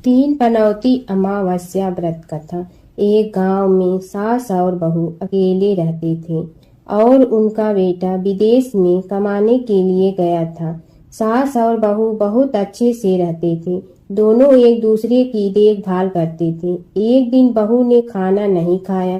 तीन पनौती अमावस्या व्रत कथा। एक गांव में सास और बहू अकेले रहते थे और उनका बेटा विदेश में कमाने के लिए गया था। सास और बहू बहुत अच्छे से रहते थे। दोनों एक दूसरे की देखभाल करते थे। एक दिन बहू ने खाना नहीं खाया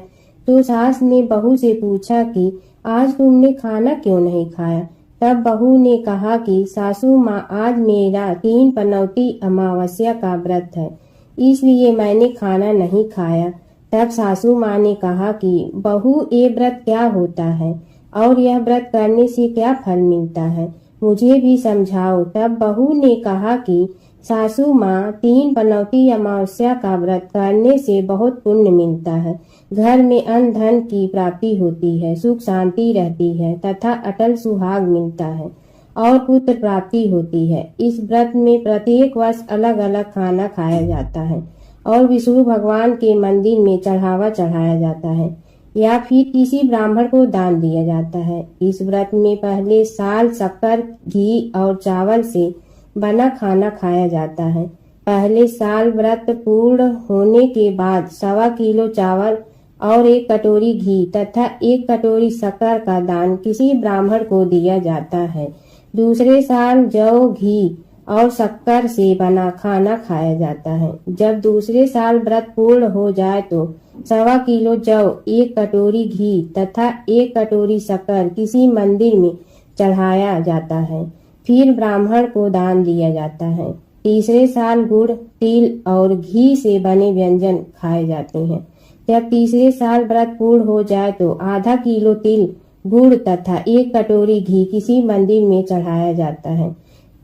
तो सास ने बहू से पूछा कि आज तुमने खाना क्यों नहीं खाया। तब बहू ने कहा कि सासू माँ, आज मेरा तीन पनौती अमावस्या का व्रत है, इसलिए मैंने खाना नहीं खाया। तब सासू माँ ने कहा कि बहू, ये व्रत क्या होता है और यह व्रत करने से क्या फल मिलता है, मुझे भी समझाओ। तब बहू ने कहा कि सासू माँ, तीन पनौती अमावस्या का व्रत करने से बहुत पुण्य मिलता है। घर में अन्न धन की प्राप्ति होती है, सुख शांति रहती है तथा अटल सुहाग मिलता है और पुत्र प्राप्ति होती है। इस व्रत में प्रत्येक वर्ष अलग अलग खाना खाया जाता है और विष्णु भगवान के मंदिर में चढ़ावा चढ़ाया जाता है या फिर किसी ब्राह्मण को दान दिया जाता है। इस व्रत में पहले साल शक्कर, घी और चावल से बना खाना खाया जाता है। पहले साल व्रत पूर्ण होने के बाद 1.25 किलो चावल और 1 कटोरी घी तथा 1 कटोरी शक्कर का दान किसी ब्राह्मण को दिया जाता है। दूसरे साल जौ, घी और शक्कर से बना खाना खाया जाता है। जब दूसरे साल व्रत पूर्ण हो जाए तो 1.25 किलो जौ, 1 कटोरी घी तथा 1 कटोरी शक्कर किसी मंदिर में चढ़ाया जाता है, फिर ब्राह्मण को दान दिया जाता है। तीसरे साल गुड़, तिल और घी से बने व्यंजन खाए जाते हैं। जब तीसरे साल व्रत पूर्ण हो जाए तो आधा किलो तिल, गुड़ तथा 1 कटोरी घी किसी मंदिर में चढ़ाया जाता है,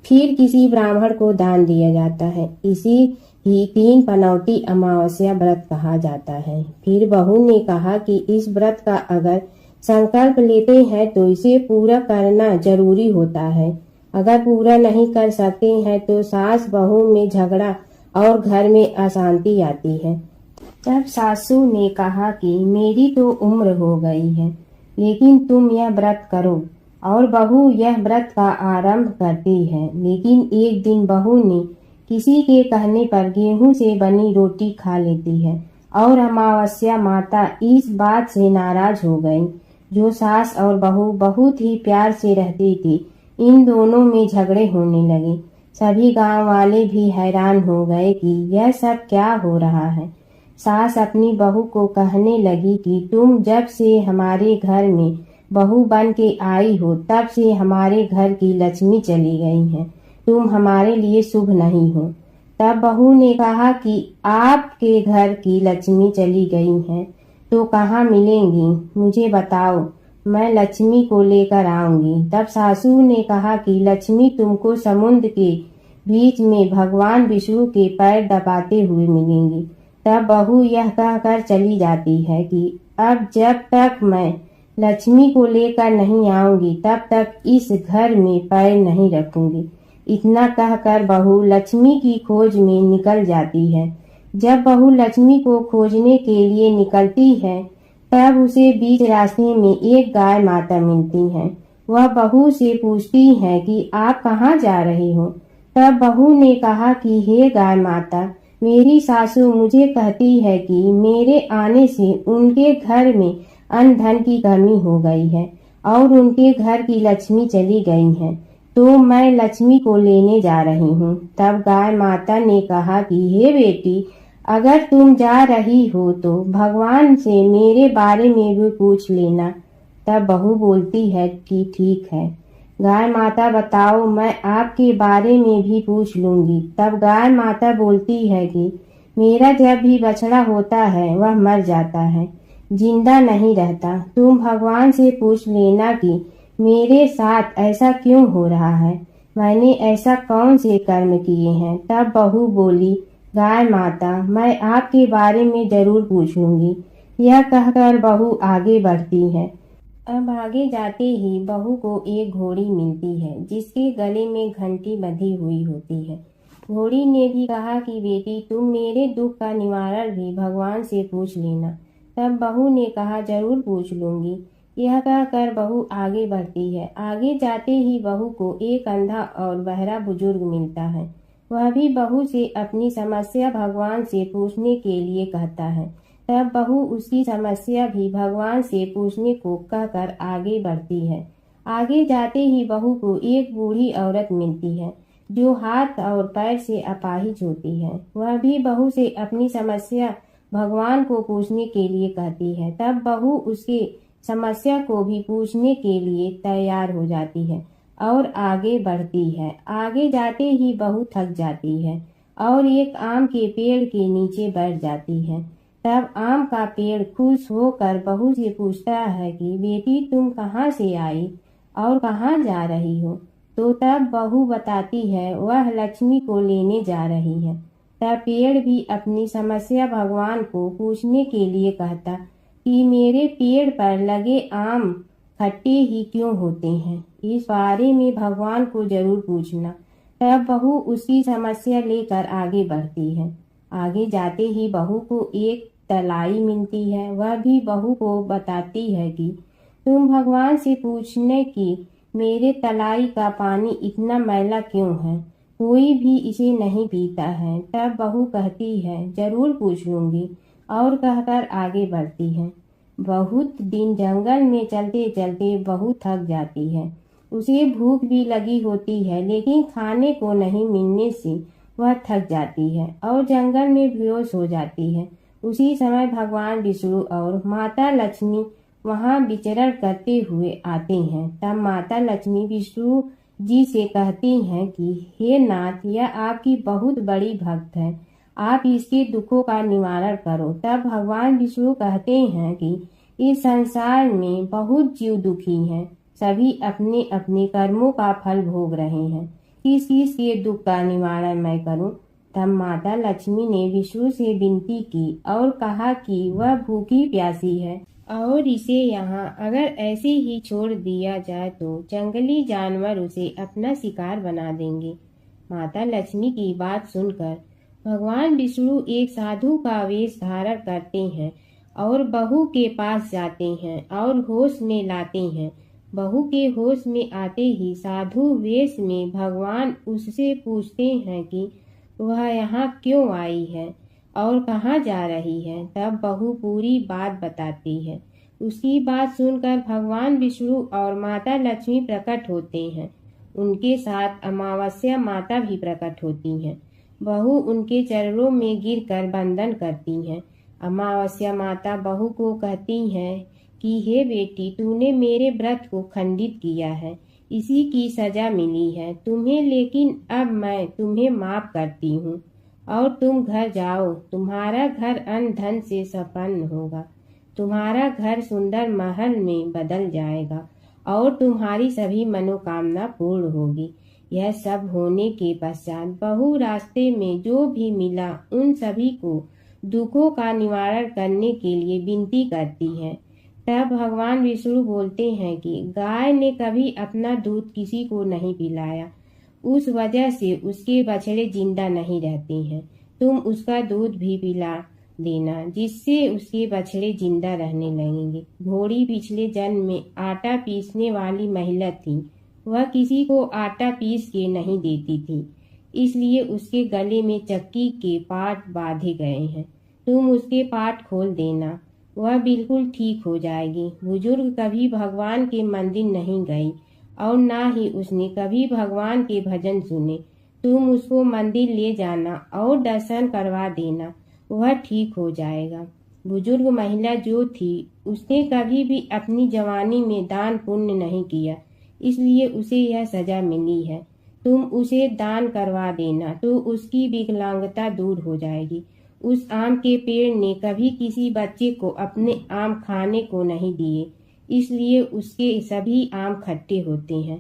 फिर किसी ब्राह्मण को दान दिया जाता है। इसी ही तीन पनौती अमावस्या व्रत कहा जाता है। फिर बहू ने कहा कि इस व्रत का अगर संकल्प लेते हैं तो इसे पूरा करना जरूरी होता है। अगर पूरा नहीं कर सकते हैं तो सास बहू में झगड़ा और घर में अशांति आती है। तब सासू ने कहा कि मेरी तो उम्र हो गई है, लेकिन तुम यह व्रत करो। और बहू यह व्रत का आरंभ करती है। लेकिन एक दिन बहू ने किसी के कहने पर गेहूं से बनी रोटी खा लेती है और अमावस्या माता इस बात से नाराज हो गई। जो सास और बहू बहुत ही प्यार से रहती थी, इन दोनों में झगड़े होने लगे। सभी गांव वाले भी हैरान हो गए कि यह सब क्या हो रहा है। सास अपनी बहू को कहने लगी कि तुम जब से हमारे घर में बहू बन के आई हो तब से हमारे घर की लक्ष्मी चली गई है, तुम हमारे लिए शुभ नहीं हो। तब बहू ने कहा कि आपके घर की लक्ष्मी चली गई हैं तो कहाँ मिलेंगी, मुझे बताओ, मैं लक्ष्मी को लेकर आऊंगी। तब सासू ने कहा कि लक्ष्मी तुमको समुद्र के बीच में भगवान विष्णु के पैर दबाते हुए मिलेंगी। तब बहू यह कहकर चली जाती है कि अब जब तक मैं लक्ष्मी को लेकर नहीं आऊंगी तब तक इस घर में पैर नहीं रखूंगी। इतना कहकर बहू लक्ष्मी की खोज में निकल जाती है। जब बहू लक्ष्मी को खोजने के लिए निकलती है तब उसे बीच रास्ते में एक गाय माता मिलती है। वह बहू से पूछती है कि आप कहाँ जा रही हो। तब बहू ने कहा कि हे गाय माता, मेरी सासू मुझे कहती है कि मेरे आने से उनके घर में अन्न धन की कमी हो गई है और उनके घर की लक्ष्मी चली गई है, तो मैं लक्ष्मी को लेने जा रही हूँ। तब गाय माता ने कहा कि हे बेटी, अगर तुम जा रही हो तो भगवान से मेरे बारे में भी पूछ लेना। तब बहू बोलती है कि ठीक है गाय माता, बताओ, मैं आपके बारे में भी पूछ लूंगी। तब गाय माता बोलती है कि मेरा जब भी बछड़ा होता है वह मर जाता है, जिंदा नहीं रहता। तुम भगवान से पूछ लेना कि मेरे साथ ऐसा क्यों हो रहा है, मैंने ऐसा कौन से कर्म किए हैं। तब बहू बोली, गाय माता, मैं आपके बारे में जरूर पूछ लूंगी। यह कहकर बहू आगे बढ़ती है। अब आगे जाते ही बहू को एक घोड़ी मिलती है जिसके गले में घंटी बंधी हुई होती है। घोड़ी ने भी कहा कि बेटी, तुम मेरे दुख का निवारण भी भगवान से पूछ लेना। तब बहू ने कहा जरूर पूछ लूंगी। यह कहकर बहू आगे बढ़ती है। आगे जाते ही बहू को एक अंधा और बहरा बुजुर्ग मिलता है। वह भी बहू से अपनी समस्या भगवान से पूछने के लिए कहता है। तब बहू उसकी समस्या भी भगवान से पूछने को कहकर आगे बढ़ती है। आगे जाते ही बहू को एक बूढ़ी औरत मिलती है जो हाथ और पैर से अपाहिज होती है। वह भी बहू से अपनी समस्या भगवान को पूछने के लिए कहती है। तब बहू उसकी समस्या को भी पूछने के लिए तैयार हो जाती है और आगे बढ़ती है। आगे जाते ही बहू थक जाती है और एक आम के पेड़ के नीचे बैठ जाती है। तब आम का पेड़ खुश होकर बहू से पूछता है कि बेटी, तुम कहाँ से आई और कहाँ जा रही हो? तो तब बहू बताती है वह लक्ष्मी को लेने जा रही है। तब पेड़ भी अपनी समस्या भगवान को पूछने के लिए कहता कि मेरे पेड़ पर लगे आम खट्टे ही क्यों होते हैं, इस बारे में भगवान को जरूर पूछना। तब बहू उसकी समस्या लेकर आगे बढ़ती है। आगे जाते ही बहू को एक तलाई मिलती है। वह भी बहू को बताती है कि तुम भगवान से पूछने की मेरे तलाई का पानी इतना मैला क्यों है, कोई भी इसे नहीं पीता है। तब बहू कहती है जरूर पूछ लूंगी और कहकर आगे बढ़ती है। बहुत दिन जंगल में चलते चलते बहू थक जाती है। उसे भूख भी लगी होती है, लेकिन खाने को नहीं मिलने से वह थक जाती है और जंगल में बेहोश हो जाती है। उसी समय भगवान विष्णु और माता लक्ष्मी वहां विचरण करते हुए आते हैं। तब माता लक्ष्मी विष्णु जी से कहती हैं कि हे नाथ, यह आपकी बहुत बड़ी भक्त है, आप इसके दुखों का निवारण करो। तब भगवान विष्णु कहते हैं कि इस संसार में बहुत जीव दुखी हैं, सभी अपने अपने कर्मों का फल भोग रहे हैं, किस किस के दुख का निवारण मैं करूं? तब माता लक्ष्मी ने विष्णु से विनती की और कहा कि वह भूखी प्यासी है और इसे यहाँ अगर ऐसे ही छोड़ दिया जाए तो जंगली जानवर उसे अपना शिकार बना देंगे। माता लक्ष्मी की बात सुनकर भगवान विष्णु एक साधु का वेश धारण करते हैं और बहू के पास जाते हैं और होश में लाते हैं। बहू के होश में आते ही साधु वेश में भगवान उससे पूछते हैं कि वह यहाँ क्यों आई है और कहाँ जा रही है। तब बहू पूरी बात बताती है। उसकी बात सुनकर भगवान विष्णु और माता लक्ष्मी प्रकट होते हैं। उनके साथ अमावस्या माता भी प्रकट होती हैं। बहू उनके चरणों में गिरकर वंदन करती हैं। अमावस्या माता बहू को कहती हैं कि हे बेटी, तूने मेरे व्रत को खंडित किया है, इसी की सजा मिली है तुम्हें, लेकिन अब मैं तुम्हें माफ करती हूँ और तुम घर जाओ। तुम्हारा घर अन्न धन से संपन्न होगा, तुम्हारा घर सुंदर महल में बदल जाएगा और तुम्हारी सभी मनोकामना पूर्ण होगी। यह सब होने के पश्चात बहू रास्ते में जो भी मिला उन सभी को दुखों का निवारण करने के लिए विनती करती है। तब भगवान विष्णु बोलते हैं कि गाय ने कभी अपना दूध किसी को नहीं पिलाया, उस वजह से उसके बछड़े जिंदा नहीं रहते हैं। तुम उसका दूध भी पिला देना, जिससे उसके बछड़े जिंदा रहने लगेंगे। घोड़ी पिछले जन्म में आटा पीसने वाली महिला थी। वह किसी को आटा पीस के नहीं देती थी, इसलिए उसके गले में चक्की के पाट बांधे गए हैं। तुम उसके पाट खोल देना, वह बिल्कुल ठीक हो जाएगी। बुजुर्ग कभी भगवान के मंदिर नहीं गई और ना ही उसने कभी भगवान के भजन सुने। तुम उसको मंदिर ले जाना और दर्शन करवा देना, वह ठीक हो जाएगा। बुजुर्ग महिला जो थी उसने कभी भी अपनी जवानी में दान पुण्य नहीं किया, इसलिए उसे यह सजा मिली है। तुम उसे दान करवा देना तो उसकी विकलांगता दूर हो जाएगी। उस आम के पेड़ ने कभी किसी बच्चे को अपने आम खाने को नहीं दिए, इसलिए उसके सभी आम खट्टे होते हैं।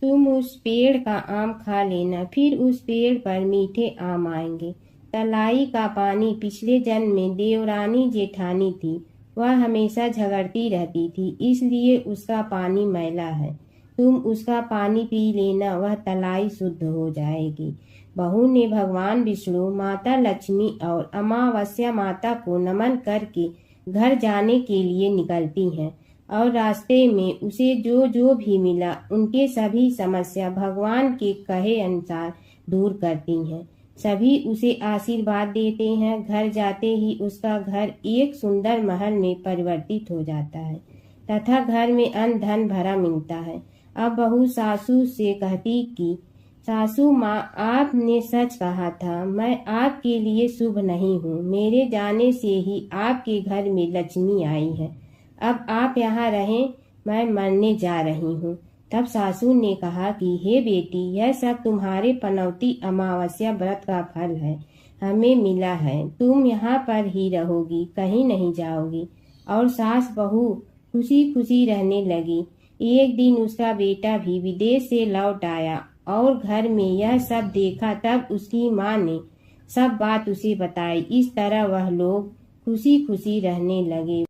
तुम उस पेड़ का आम खा लेना, फिर उस पेड़ पर मीठे आम आएंगे। तलाई का पानी पिछले जन्म में देवरानी जेठानी थी, वह हमेशा झगड़ती रहती थी, इसलिए उसका पानी मैला है। तुम उसका पानी पी लेना, वह तलाई शुद्ध हो जाएगी। बहू ने भगवान विष्णु, माता लक्ष्मी और अमावस्या माता को नमन करके घर जाने के लिए निकलती हैं और रास्ते में उसे जो जो भी मिला उनके सभी समस्या भगवान के कहे अनुसार दूर करती हैं। सभी उसे आशीर्वाद देते हैं। घर जाते ही उसका घर एक सुंदर महल में परिवर्तित हो जाता है तथा घर में अन्न धन भरा मिलता है। अब बहू सासू से कहती कि सासू माँ, आपने सच कहा था, मैं आपके लिए शुभ नहीं हूँ। मेरे जाने से ही आपके घर में लक्ष्मी आई है। अब आप यहाँ रहें, मैं मरने जा रही हूँ। तब सासू ने कहा कि हे बेटी, यह सब तुम्हारे पनौती अमावस्या व्रत का फल है, हमें मिला है। तुम यहाँ पर ही रहोगी, कहीं नहीं जाओगी। और सास बहू खुशी खुशी रहने लगी। एक दिन उसका बेटा भी विदेश से लौट आया और घर में यह सब देखा। तब उसकी माँ ने सब बात उसे बताई। इस तरह वह लोग खुशी खुशी रहने लगे।